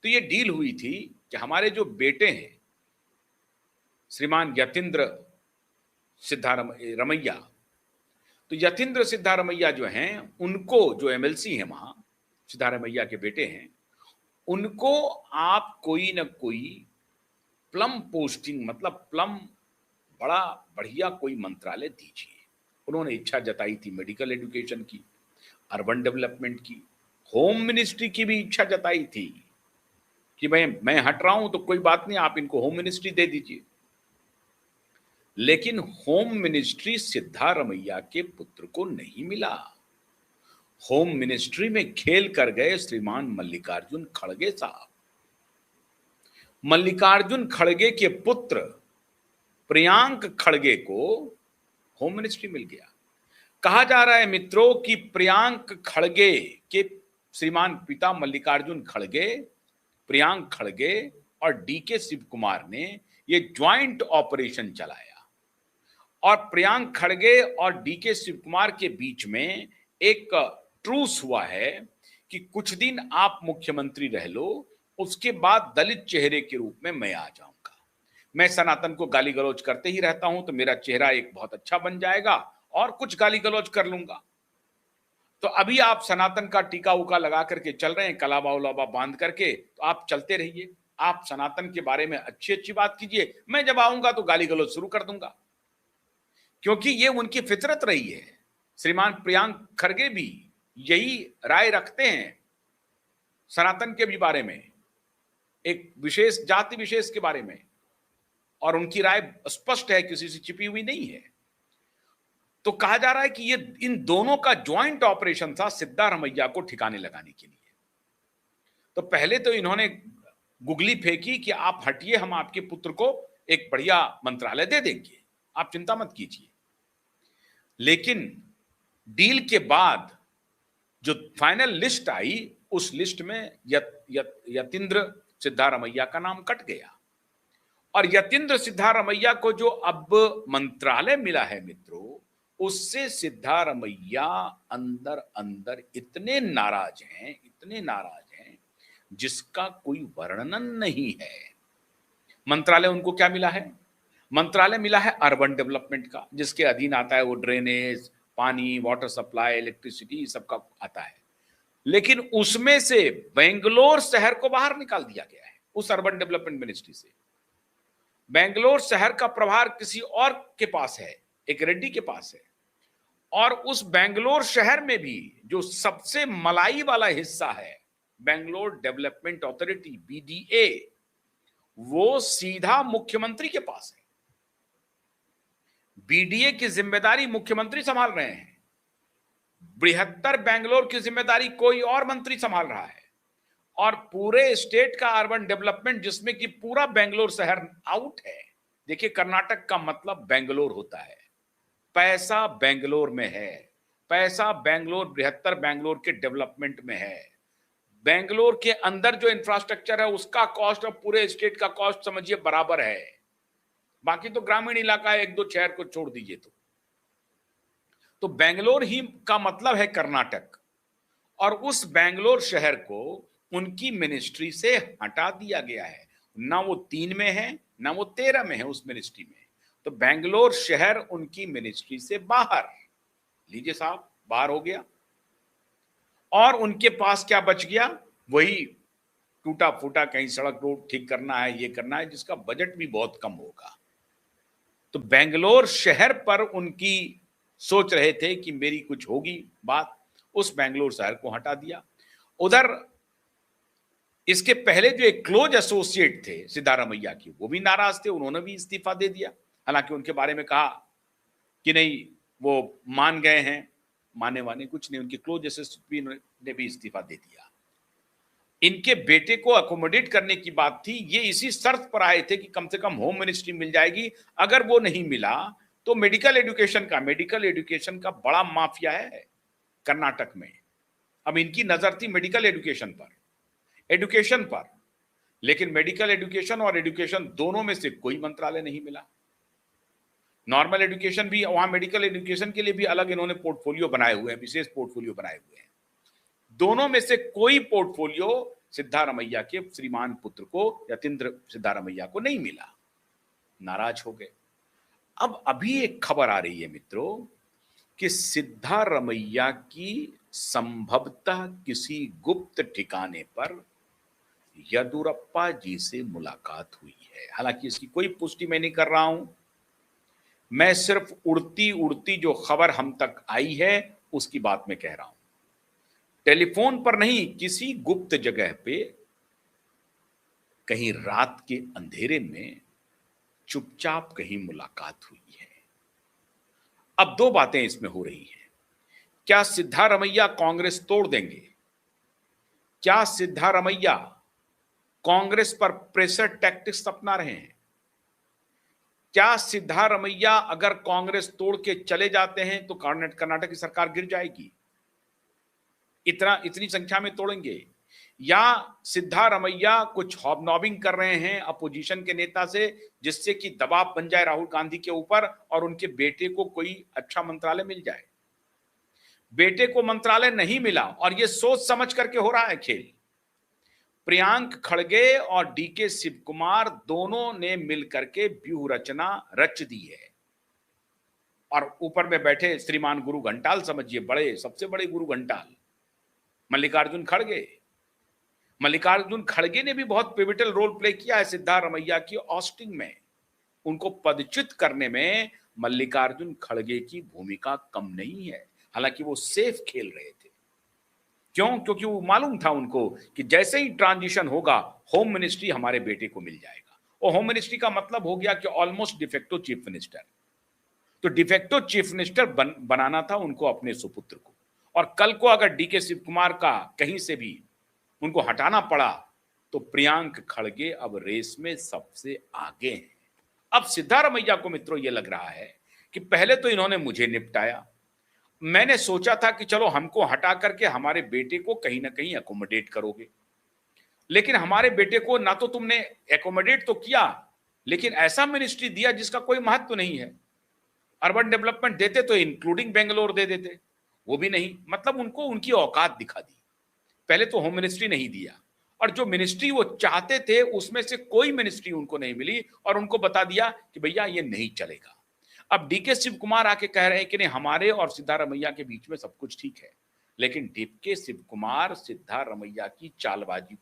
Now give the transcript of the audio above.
तो ये डील हुई थी कि हमारे जो बेटे हैं श्रीमान यतीन्द्र सिद्धारमैया, तो यतीन्द्र सिद्धारमैया जो हैं उनको, जो एमएलसी हैं वहां, सिद्धारमैया के बेटे हैं, उनको आप कोई ना कोई प्लम पोस्टिंग, मतलब प्लम, बड़ा बढ़िया कोई मंत्रालय दीजिए। उन्होंने इच्छा जताई थी मेडिकल एजुकेशन की, अर्बन डेवलपमेंट की, होम मिनिस्ट्री की भी इच्छा जताई थी कि मैं हट रहा हूं तो कोई बात नहीं, आप इनको होम मिनिस्ट्री दे दीजिए। लेकिन होम मिनिस्ट्री सिद्धारमैया के पुत्र को नहीं मिला। होम मिनिस्ट्री में खेल कर गए श्रीमान मल्लिकार्जुन खड़गे साहब। मल्लिकार्जुन खड़गे के पुत्र प्रियांक खड़गे को होम मिनिस्ट्री मिल गया। कहा जा रहा है मित्रों कि प्रियांक खड़गे के श्रीमान पिता मल्लिकार्जुन खड़गे, प्रियांक खड़गे और डीके शिव कुमार ने ये ज्वाइंट ऑपरेशन चलाया और प्रियांक खड़गे और डीके शिव कुमार के बीच में एक ट्रूस हुआ है कि कुछ दिन आप मुख्यमंत्री रह लो, उसके बाद दलित चेहरे के रूप में मैं आ जाऊंगा। मैं सनातन को गाली गलौज करते ही रहता हूं तो मेरा चेहरा एक बहुत अच्छा बन जाएगा और कुछ गाली गलौज कर लूंगा। तो अभी आप सनातन का टीका उका लगा करके चल रहे हैं, कलाबा उलाबा बांध करके, तो आप चलते रहिए, आप सनातन के बारे में अच्छी अच्छी बात कीजिए, मैं जब आऊंगा तो गाली गलौज शुरू कर दूंगा, क्योंकि ये उनकी फितरत रही है। श्रीमान प्रियांक खड़गे भी यही राय रखते हैं सनातन के भी बारे में, एक विशेष जाति विशेष के बारे में, और उनकी राय स्पष्ट है, किसी से छिपी हुई नहीं है। तो कहा जा रहा है कि ये इन दोनों का ज्वाइंट ऑपरेशन था सिद्धारमैया को ठिकाने लगाने के लिए। तो पहले तो इन्होंने गुगली फेंकी कि आप हटिए, हम आपके पुत्र को एक बढ़िया मंत्रालय दे देंगे, आप चिंता मत कीजिए। लेकिन डील के बाद जो फाइनल लिस्ट आई, उस लिस्ट में यतीन्द्र सिद्धारमैया का नाम कट गया। और यतीन्द्र सिद्धारमैया को जो अब मंत्रालय मिला है मित्रों, उससे सिद्धारमैया अंदर अंदर इतने नाराज हैं, इतने नाराज हैं जिसका कोई वर्णन नहीं है। मंत्रालय उनको क्या मिला है? मंत्रालय मिला है अर्बन डेवलपमेंट का, जिसके अधीन आता है वो ड्रेनेज, पानी, वाटर सप्लाई, इलेक्ट्रिसिटी, सबका आता है। लेकिन उसमें से बेंगलोर शहर को बाहर निकाल दिया गया है उस अर्बन डेवलपमेंट मिनिस्ट्री से। बेंगलोर शहर का प्रभार किसी और के पास है, एक रेड्डी के पास है। और उस बेंगलोर शहर में भी जो सबसे मलाई वाला हिस्सा है, बेंगलोर डेवलपमेंट अथॉरिटी, बीडीए, वो सीधा मुख्यमंत्री के पास है। बीडीए की जिम्मेदारी मुख्यमंत्री संभाल रहे हैं, बृहत्तर बेंगलोर की जिम्मेदारी कोई और मंत्री संभाल रहा है, और पूरे स्टेट का अर्बन डेवलपमेंट, जिसमें कि पूरा बेंगलोर शहर आउट है। देखिए, कर्नाटक का मतलब बेंगलोर होता है, पैसा बेंगलोर में है, पैसा बेंगलोर, बृहत्तर बेंगलोर के डेवलपमेंट में है। बेंगलोर के अंदर जो इंफ्रास्ट्रक्चर है उसका कॉस्ट और पूरे स्टेट का कॉस्ट समझिए बराबर है। बाकी तो ग्रामीण इलाका है, एक दो शहर को छोड़ दीजिए तो बेंगलोर ही का मतलब है कर्नाटक। और उस बेंगलोर शहर को उनकी मिनिस्ट्री से हटा दिया गया है। ना वो 3 में है, ना वो 13 में है उस मिनिस्ट्री में। तो बेंगलोर शहर उनकी मिनिस्ट्री से बाहर, लीजिए साहब, बाहर हो गया। और उनके पास क्या बच गया? वही टूटा फूटा कहीं सड़क रोड ठीक करना है, ये करना है, जिसका बजट भी बहुत कम होगा। तो बेंगलोर शहर पर उनकी सोच रहे थे कि मेरी कुछ होगी बात, उस बेंगलोर शहर को हटा दिया। उधर इसके पहले जो एक क्लोज एसोसिएट थे सिद्धारमैया की, वो भी नाराज थे, उन्होंने भी इस्तीफा दे दिया। हालांकि उनके बारे में कहा कि नहीं, वो मान गए हैं, माने वाने कुछ नहीं, उनके क्लोज एसोसिएट ने भी इस्तीफा दे दिया। इनके बेटे को अकोमोडेट करने की बात थी, ये इसी शर्त पर आए थे कि कम से कम होम मिनिस्ट्री मिल जाएगी। अगर वो नहीं मिला तो मेडिकल एजुकेशन का बड़ा माफिया है कर्नाटक में। अब इनकी नजर थी मेडिकल एजुकेशन पर, लेकिन मेडिकल एजुकेशन और एजुकेशन दोनों में से कोई मंत्रालय नहीं मिला। नॉर्मल एजुकेशन भी, वहां मेडिकल एजुकेशन के लिए भी अलग इन्होंने पोर्टफोलियो बनाए हुए हैं, विशेष पोर्टफोलियो बनाए हुए हैं। दोनों में से कोई पोर्टफोलियो सिद्धारमैया के श्रीमान पुत्र को, यतीन्द्र सिद्धारमैया को नहीं मिला, नाराज हो गए। अब अभी एक खबर आ रही है मित्रों कि सिद्धारमैया की संभवतः किसी गुप्त ठिकाने पर येदियुरप्पा जी से मुलाकात हुई है। हालांकि इसकी कोई पुष्टि मैं नहीं कर रहा हूं, मैं सिर्फ उड़ती उड़ती जो खबर हम तक आई है उसकी बात में कह रहा हूं। टेलीफोन पर नहीं, किसी गुप्त जगह पे कहीं रात के अंधेरे में चुपचाप कहीं मुलाकात हुई है। अब दो बातें इसमें हो रही हैं। क्या सिद्धारमैया कांग्रेस तोड़ देंगे? क्या सिद्धारमैया कांग्रेस पर प्रेशर टैक्टिक्स अपना रहे हैं? क्या सिद्धारमैया अगर कांग्रेस तोड़ के चले जाते हैं तो कर्नाटक की सरकार गिर जाएगी? इतनी संख्या में तोड़ेंगे? या सिद्धारमैया कुछ हॉबनॉबिंग कर रहे हैं अपोजिशन के नेता से, जिससे कि दबाव बन जाए राहुल गांधी के ऊपर और उनके बेटे को कोई अच्छा मंत्रालय मिल जाए? बेटे को मंत्रालय नहीं मिला और यह सोच समझ करके हो रहा है खेल। प्रियांक खड़गे और डीके शिव कुमार दोनों ने मिलकर के व्यूह रचना रच दी है और ऊपर में बैठे श्रीमान गुरु घंटाल, समझिए बड़े, सबसे बड़े गुरु घंटाल मल्लिकार्जुन खड़गे। मल्लिकार्जुन खड़गे ने भी बहुत पिविटल रोल प्ले किया है सिद्धारमैया की ऑस्टिंग में। उनको पदच्युत करने में मल्लिकार्जुन खड़गे की भूमिका कम नहीं है। हालांकि वो सेफ खेल रहे थे। क्यों? क्योंकि वो मालूम था उनको कि जैसे ही ट्रांजिशन होगा होम मिनिस्ट्री हमारे बेटे को मिल जाएगा। और होम मिनिस्ट्री का मतलब हो गया कि ऑलमोस्ट डिफेक्टो चीफ मिनिस्टर। तो डिफेक्टो चीफ मिनिस्टर बनाना था उनको अपने सुपुत्र को। और कल को अगर डीके शिव कुमार का कहीं से भी उनको हटाना पड़ा तो प्रियांक खड़गे अब रेस में सबसे आगे हैं। अब सिद्धारमैया को मित्रों ये लग रहा है कि पहले तो इन्होंने मुझे निपटाया, मैंने सोचा था कि चलो हमको हटा करके हमारे बेटे को कहीं ना कहीं एकोमोडेट करोगे, लेकिन हमारे बेटे को ना तो तुमने एकोमोडेट तो किया, लेकिन ऐसा मिनिस्ट्री दिया जिसका कोई महत्व नहीं है। अर्बन डेवलपमेंट देते तो इंक्लूडिंग बेंगलोर दे देते, वो भी नहीं। मतलब उनको उनकी औकात दिखा दी। पहले तो होम मिनिस्ट्री नहीं दिया और जो मिनिस्ट्री वो चाहते थे उसमें से कोई मिनिस्ट्री उनको नहीं मिली और उनको बता दिया कि भैया ये नहीं चलेगा। अब डीके शिव कुमार आके कह रहे हैं कि नहीं, हमारे और सिद्धारमैया के बीच में सब कुछ ठीक है, लेकिन डीके शिव कुमार सिद्धारमैया की चालबाजी